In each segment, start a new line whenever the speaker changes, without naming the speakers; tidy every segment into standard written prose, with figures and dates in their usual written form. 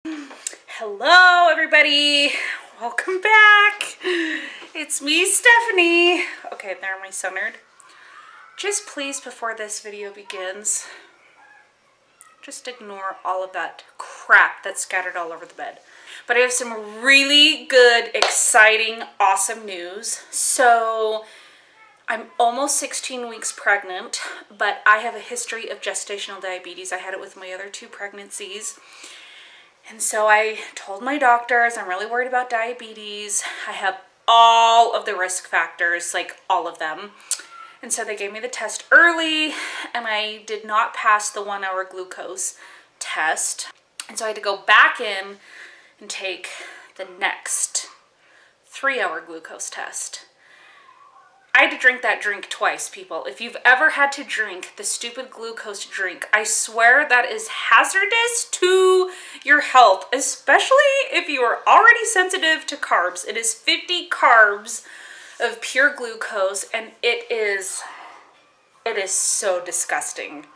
Hello everybody, welcome back. It's me, Stephanie. Okay, there, am I centered? Just please, before this video begins, just ignore all of that crap that's scattered all over the bed. But I have some really good, exciting, awesome news. So I'm almost 16 weeks pregnant, but I have a history of gestational diabetes. I had it with my other 2 pregnancies. And so I told my doctors, I'm really worried about diabetes. I have all of the risk factors, like all of them. And so they gave me the test early, and I did not pass the 1-hour glucose test. And so I had to go back in and take the next 3-hour glucose test. I had to drink that drink twice, people. If you've ever had to drink the stupid glucose drink, I swear that is hazardous to your health, especially if you are already sensitive to carbs. It is 50 carbs of pure glucose, and it is so disgusting.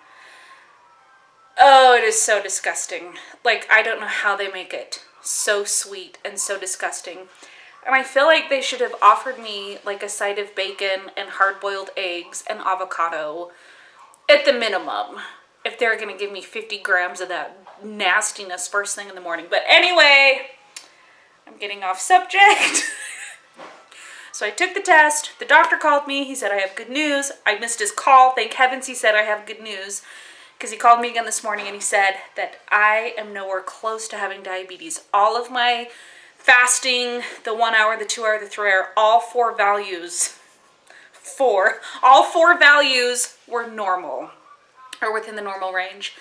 Oh, it is so disgusting. Like, I don't know how they make it so sweet and so disgusting. And I feel like they should have offered me like a side of bacon and hard-boiled eggs and avocado at the minimum, if they're going to give me 50 grams of that nastiness first thing in the morning. But anyway, I'm getting off subject. So I took the test. The doctor called me. He said, I have good news. I missed his call. Thank heavens he said I have good news, because he called me again this morning and he said that I am nowhere close to having diabetes. All of my fasting, the 1 hour, the 2 hour, the 3 hour, all four values were normal, or within the normal range.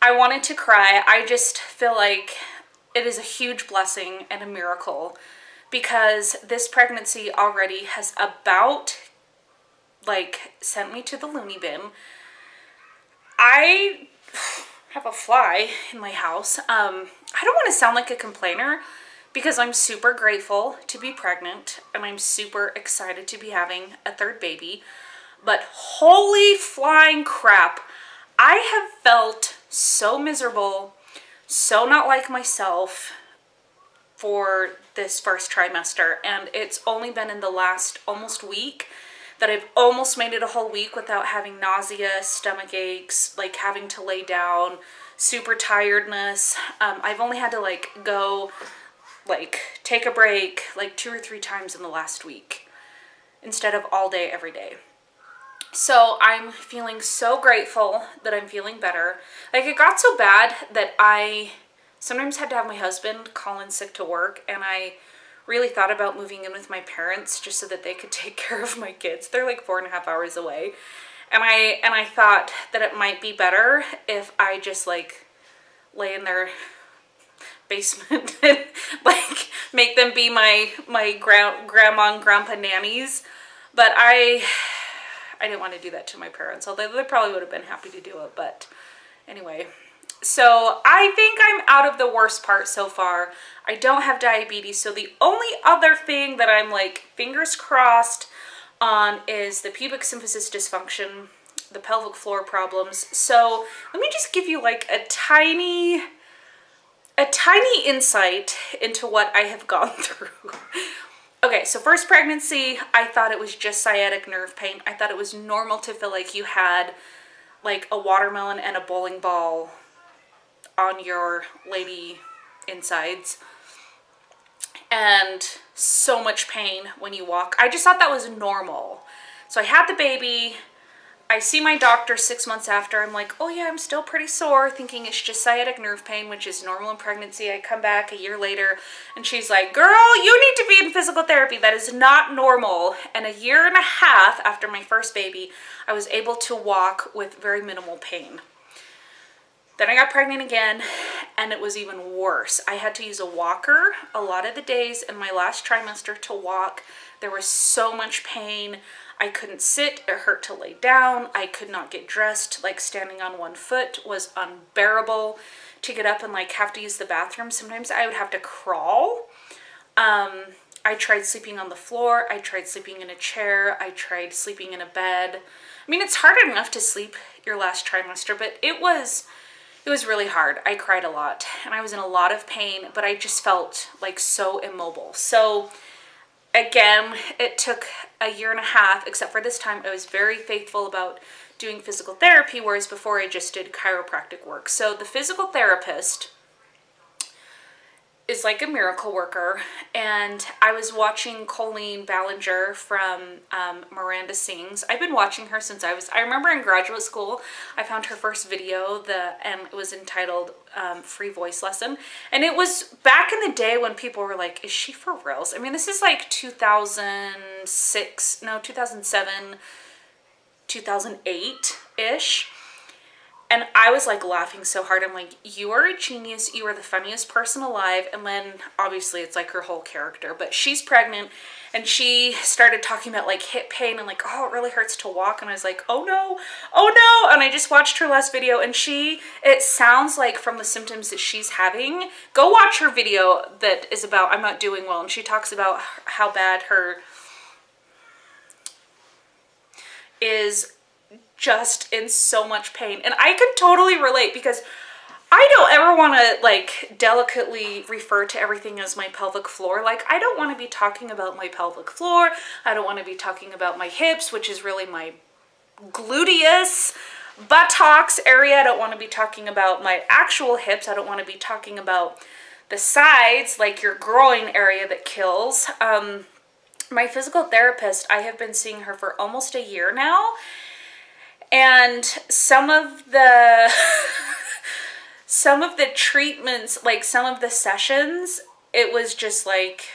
I wanted to cry. I just feel like it is a huge blessing and a miracle, because this pregnancy already has about like sent me to the loony bin. I have a fly in my house. I don't want to sound like a complainer, because I'm super grateful to be pregnant and I'm super excited to be having a 3rd baby. But holy flying crap, I have felt so miserable, so not like myself for this first trimester. And it's only been in the last almost week that I've almost made it a whole week without having nausea, stomach aches, like having to lay down, super tiredness. I've only had to like go take a break like 2 or 3 times in the last week instead of all day every day. So I'm feeling so grateful that I'm feeling better. Like, it got so bad that I sometimes had to have my husband call in sick to work, and I really thought about moving in with my parents just so that they could take care of my kids. They're like 4.5 hours away. And I thought that it might be better if I just like lay in their basement and like make them be my grandma and grandpa nannies. But I didn't want to do that to my parents, although they probably would have been happy to do it. But anyway, so I think I'm out of the worst part so far. I don't have diabetes, so the only other thing that I'm like fingers crossed on is the pubic symphysis dysfunction, the pelvic floor problems. So let me just give you like a tiny insight into what I have gone through. Okay, so first pregnancy, I thought it was just sciatic nerve pain. I thought it was normal to feel like you had like a watermelon and a bowling ball on your lady insides, and so much pain when you walk. I just thought that was normal. So I had the baby. I see my doctor 6 months after. I'm like, oh yeah, I'm still pretty sore, thinking it's just sciatic nerve pain, which is normal in pregnancy. I come back a year later and she's like, girl, you need to be in physical therapy. That is not normal. And 1.5 years after my first baby, I was able to walk with very minimal pain. Then I got pregnant again, and it was even worse. I had to use a walker a lot of the days in my last trimester to walk. There was so much pain. I couldn't sit. It hurt to lay down. I could not get dressed. Like, standing on one foot was unbearable. To get up and like have to use the bathroom, sometimes I would have to crawl. I tried sleeping on the floor. I tried sleeping in a chair. I tried sleeping in a bed. I mean, it's hard enough to sleep your last trimester, but it was It was really hard. I cried a lot and I was in a lot of pain, but I just felt like so immobile. So again, it took a year and a half, except for this time I was very faithful about doing physical therapy, whereas before I just did chiropractic work. So the physical therapist is like a miracle worker, and I was watching Colleen Ballinger from Miranda Sings. I've been watching her since I remember in graduate school, I found her first video, and it was entitled Free Voice Lesson. And it was back in the day when people were like, is she for reals? I mean, this is like 2006, no, 2007, 2008-ish. And I was like laughing so hard. I'm like, you are a genius. You are the funniest person alive. And then obviously it's like her whole character. But she's pregnant and she started talking about like hip pain and like, oh, it really hurts to walk. And I was like, oh no, oh no. And I just watched her last video and it sounds like from the symptoms that she's having. Go watch her video that is about I'm not doing well. And she talks about how bad her is just in so much pain. And I could totally relate because I don't ever want to like delicately refer to everything as my pelvic floor. Like I don't want to be talking about my pelvic floor. I don't want to be talking about my hips, which is really my gluteus, buttocks area. I don't want to be talking about my actual hips. I don't want to be talking about the sides, like your groin area that kills. My physical therapist, I have been seeing her for almost a year now. And some of the treatments, like some of the sessions, it was just like,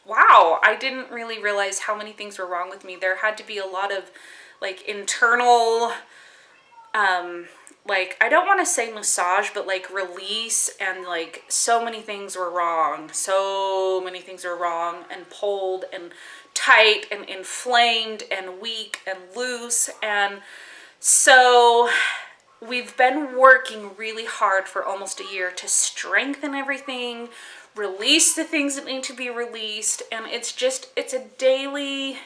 wow, I didn't really realize how many things were wrong with me. There had to be a lot of like internal, like, I don't want to say massage, but like release, and like so many things were wrong. So many things were wrong and pulled and tight and inflamed and weak and loose. And so we've been working really hard for almost a year to strengthen everything, release the things that need to be released. And it's a daily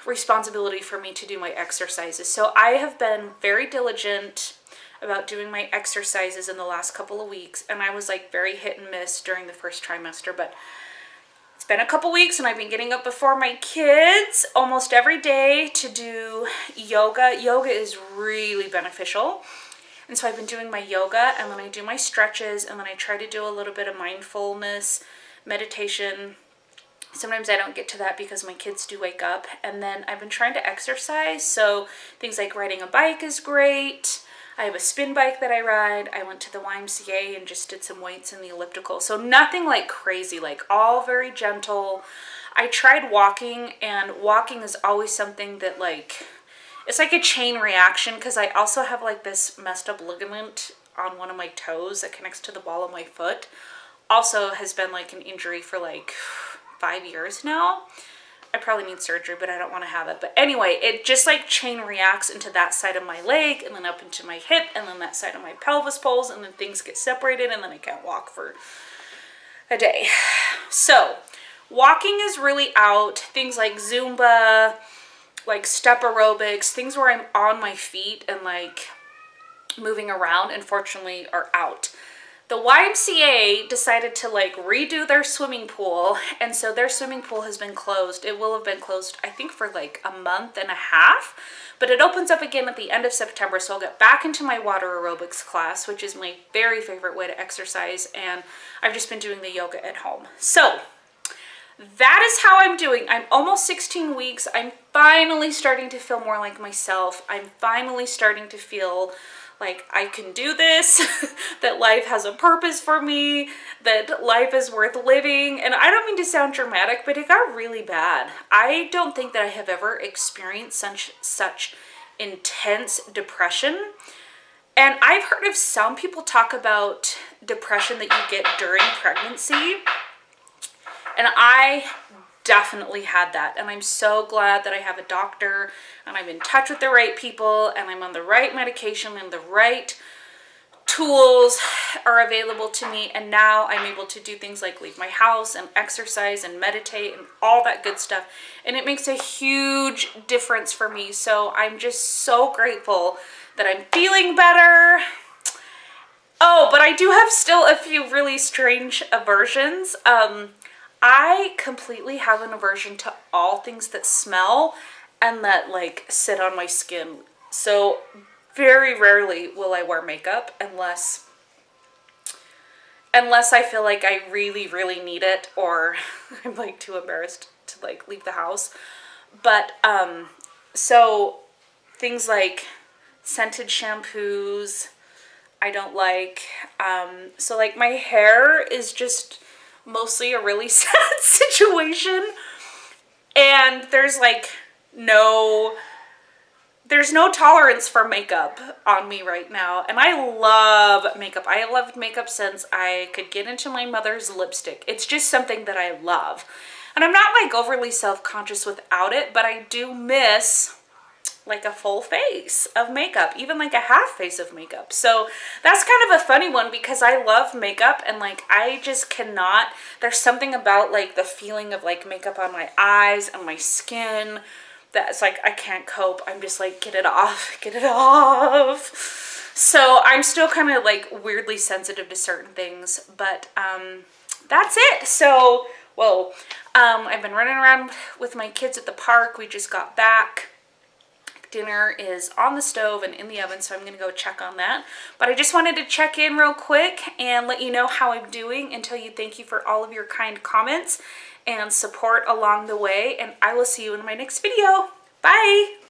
responsibility for me to do my exercises. So I have been very diligent about doing my exercises in the last couple of weeks. And I was like very hit and miss during the first trimester, but it's been a couple weeks and I've been getting up before my kids almost every day to do yoga. Yoga is really beneficial. And so I've been doing my yoga, and then I do my stretches, and then I try to do a little bit of mindfulness, meditation. Sometimes I don't get to that because my kids do wake up. And then I've been trying to exercise. So things like riding a bike is great. I have a spin bike that I ride. I went to the YMCA and just did some weights in the elliptical. So nothing like crazy, like all very gentle. I tried walking, and walking is always something that like, it's like a chain reaction because I also have like this messed up ligament on one of my toes that connects to the ball of my foot. Also has been like an injury for like 5 years now. I probably need surgery, but I don't want to have it. But anyway, it just like chain reacts into that side of my leg and then up into my hip and then that side of my pelvis pulls, and then things get separated and then I can't walk for a day. So walking is really out. Things like Zumba, like step aerobics, things where I'm on my feet and like moving around, unfortunately, are out. The YMCA decided to like redo their swimming pool, and so their swimming pool has been closed. It will have been closed, I think, for like a month and a half, but it opens up again at the end of September. So I'll get back into my water aerobics class, which is my very favorite way to exercise, and I've just been doing the yoga at home. So that is how I'm doing. I'm almost 16 weeks. I'm finally starting to feel more like myself. I'm finally starting to feel like I can do this, that life has a purpose for me, that life is worth living. And I don't mean to sound dramatic, but it got really bad. I don't think that I have ever experienced such intense depression. And I've heard of some people talk about depression that you get during pregnancy. And I definitely had that, and I'm so glad that I have a doctor and I'm in touch with the right people and I'm on the right medication and the right tools are available to me, and now I'm able to do things like leave my house and exercise and meditate and all that good stuff, and it makes a huge difference for me. So I'm just so grateful that I'm feeling better. Oh, but I do have still a few really strange aversions. I completely have an aversion to all things that smell and that like sit on my skin. So very rarely will I wear makeup unless I feel like I really, really need it, or I'm like too embarrassed to like leave the house. But so things like scented shampoos, I don't like. So like my hair is just mostly a really sad situation. And there's no tolerance for makeup on me right now. And I love makeup. I have loved makeup since I could get into my mother's lipstick. It's just something that I love. And I'm not like overly self-conscious without it, but I do miss like a full face of makeup, even like a half face of makeup. So that's kind of a funny one because I love makeup and like I just cannot, there's something about like the feeling of like makeup on my eyes and my skin that's like I can't cope. I'm just like, get it off, get it off. So I'm still kind of like weirdly sensitive to certain things, but that's it. So whoa, I've been running around with my kids at the park. We just got back. Dinner is on the stove and in the oven, so I'm going to go check on that. But I just wanted to check in real quick and let you know how I'm doing and tell you thank you for all of your kind comments and support along the way. And I will see you in my next video. Bye!